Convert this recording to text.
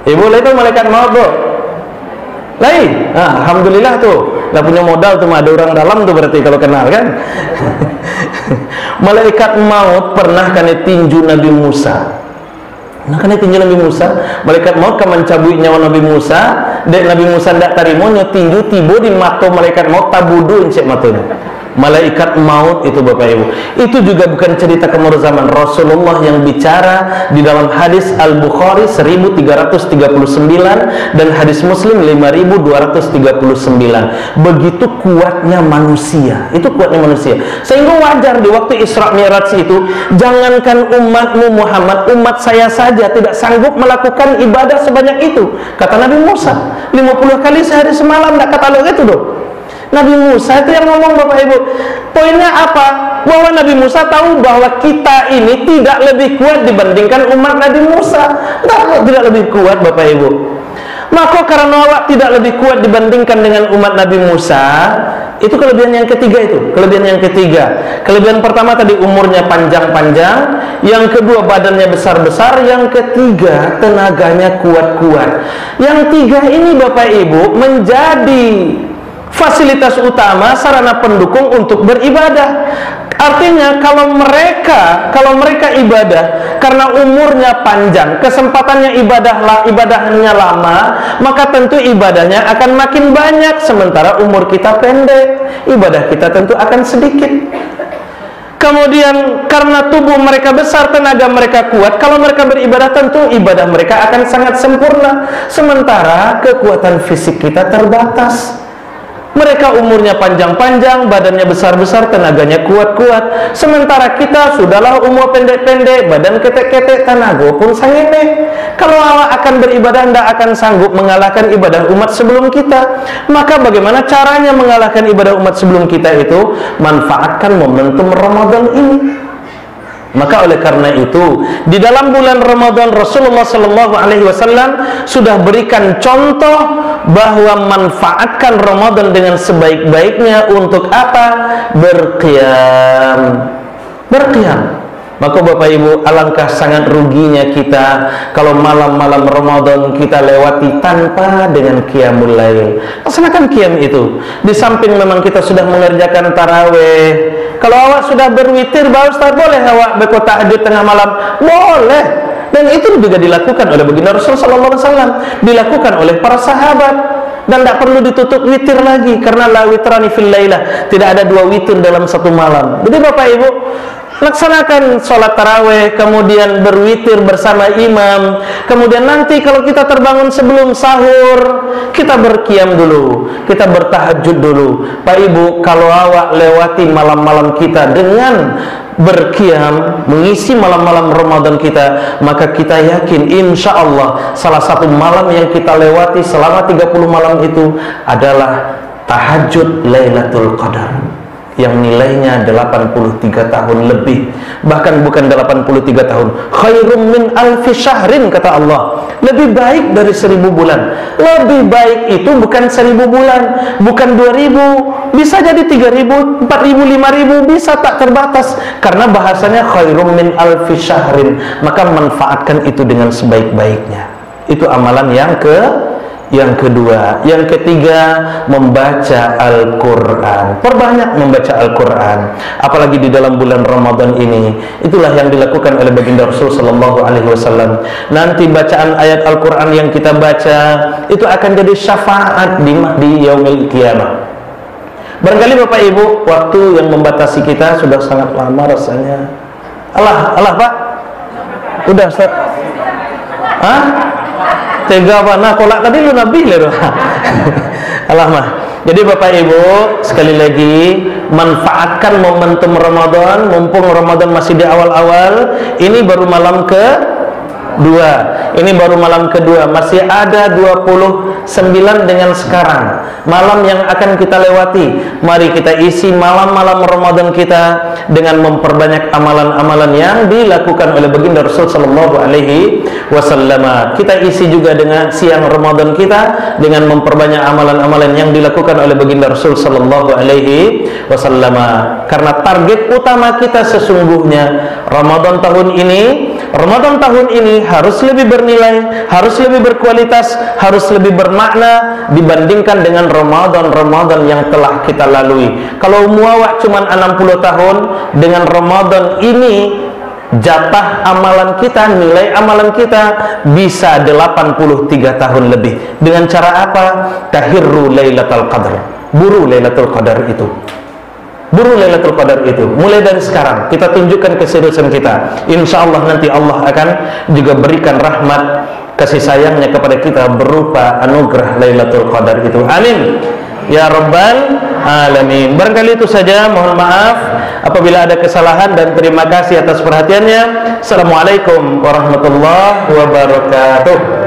Ibu itu malaikat maut tuh. Lain. Nah, alhamdulillah tuh. Lah punya modal tuh, ada orang dalam tuh berarti kalau kenal kan. Malaikat maut pernah kena tinju Nabi Musa. Nah, kena tinju Nabi Musa, malaikat maut kan mencabut nyawa Nabi Musa, dek Nabi Musa ndak tarimo nyo tinju tiba di mata malaikat maut tabudu encek matanya. Malaikat maut itu Bapak Ibu. Itu juga bukan cerita kemurzaman Rasulullah yang bicara di dalam hadis Al-Bukhari 1339 dan hadis Muslim 5239. Begitu kuatnya manusia. Itu kuatnya manusia. Sehingga wajar di waktu Isra Mi'raj itu, jangankan umatmu Muhammad, umat saya saja tidak sanggup melakukan ibadah sebanyak itu. Kata Nabi Musa, 50 kali sehari semalam, tidak kata lo itu doh. Nabi Musa itu yang ngomong Bapak Ibu. Poinnya apa? Bahwa Nabi Musa tahu bahwa kita ini tidak lebih kuat dibandingkan umat Nabi Musa. Tidak lebih kuat Bapak Ibu. Maka karena awak tidak lebih kuat dibandingkan dengan umat Nabi Musa, itu kelebihan yang ketiga itu. Kelebihan yang ketiga. Kelebihan pertama tadi umurnya panjang-panjang, yang kedua badannya besar-besar, yang ketiga tenaganya kuat-kuat. Yang tiga ini Bapak Ibu menjadi fasilitas utama, sarana pendukung untuk beribadah. Artinya kalau mereka ibadah karena umurnya panjang, kesempatannya ibadahnya lama, maka tentu ibadahnya akan makin banyak. Sementara umur kita pendek, ibadah kita tentu akan sedikit. Kemudian karena tubuh mereka besar, tenaga mereka kuat, kalau mereka beribadah tentu ibadah mereka akan sangat sempurna. Sementara kekuatan fisik kita terbatas. Mereka umurnya panjang-panjang, badannya besar-besar, tenaganya kuat-kuat. Sementara kita sudahlah umur pendek-pendek, badan ketek-ketek, tenaga pun sangene. Kalau awak akan beribadah, anda akan sanggup mengalahkan ibadah umat sebelum kita. Maka bagaimana caranya mengalahkan ibadah umat sebelum kita itu? Manfaatkan momentum Ramadan ini. Maka oleh karena itu, di dalam bulan Ramadan Rasulullah SAW sudah berikan contoh bahwa manfaatkan Ramadan dengan sebaik-baiknya untuk apa? Berqiyam. Maka Bapak Ibu, alangkah sangat ruginya kita kalau malam-malam Ramadan kita lewati tanpa dengan qiyamul lail. Laksanakan qiyam itu. Di samping memang kita sudah mengerjakan tarawih. Kalau awak sudah berwitir, Pak Ustaz, boleh awak berkota tahajud tengah malam? Boleh. Dan itu juga dilakukan oleh baginda Rasulullah SAW, dilakukan oleh para sahabat. Dan tidak perlu ditutup witir lagi, karena la witrani fil lailah, tidak ada dua witir dalam satu malam. Jadi Bapak Ibu, laksanakan sholat tarawih, kemudian berwitir bersama imam, kemudian nanti kalau kita terbangun sebelum sahur, kita berqiyam dulu, kita bertahajud dulu. Pak Ibu, kalau awak lewati malam-malam kita dengan berqiyam, mengisi malam-malam Ramadan kita, maka kita yakin insya Allah salah satu malam yang kita lewati selama 30 malam itu adalah tahajud Lailatul Qadar, yang nilainya 83 tahun lebih. Bahkan bukan 83 tahun, khairum min alfi syahrin, kata Allah. Lebih baik dari 1000 bulan. Lebih baik itu bukan 1000 bulan, bukan 2000, bisa jadi 3000, 4000, 5000, bisa tak terbatas. Karena bahasanya khairum min alfi syahrin. Maka manfaatkan itu dengan sebaik-baiknya. Itu amalan yang kedua. Yang ketiga, membaca Al-Quran. Perbanyak membaca Al-Quran, apalagi di dalam bulan Ramadan ini. Itulah yang dilakukan oleh baginda Rasul SAW. Nanti bacaan ayat Al-Quran yang kita baca itu akan jadi syafaat di yaumil qiyamah. Barangkali Bapak Ibu, waktu yang membatasi kita sudah sangat lama rasanya. Allah Pak, udah Ustaz? Hah? Tega mana kolak tadi lu nabi lho. Allah mah. Jadi Bapak Ibu, sekali lagi manfaatkan momentum Ramadan, mumpung Ramadan masih di awal-awal. Ini baru malam kedua. Masih ada 29 dengan sekarang. Malam yang akan kita lewati. Mari kita isi malam-malam Ramadan kita dengan memperbanyak amalan-amalan yang dilakukan oleh baginda Rasul sallallahu alaihi wasallam. Kita isi juga dengan siang Ramadan kita dengan memperbanyak amalan-amalan yang dilakukan oleh baginda Rasul sallallahu alaihi wasallam. Karena target utama kita sesungguhnya Ramadan tahun ini, Ramadan tahun ini harus lebih bernilai, harus lebih berkualitas, harus lebih bermakna dibandingkan dengan Ramadan yang telah kita lalui. Kalau muawak cuma 60 tahun, dengan Ramadan ini jatah amalan kita, nilai amalan kita bisa 83 tahun lebih. Dengan cara apa? Tahirru Lailatul Qadar. Buru Lailatul Qadar itu. Buru Lailatul Qadar itu. Mulai dari sekarang kita tunjukkan keseriusan kita. Insya Allah nanti Allah akan juga berikan rahmat kasih sayangnya kepada kita berupa anugerah Lailatul Qadar itu. Amin ya rabbal alamin. Barangkali itu saja, mohon maaf apabila ada kesalahan, dan terima kasih atas perhatiannya. Assalamualaikum warahmatullahi wabarakatuh.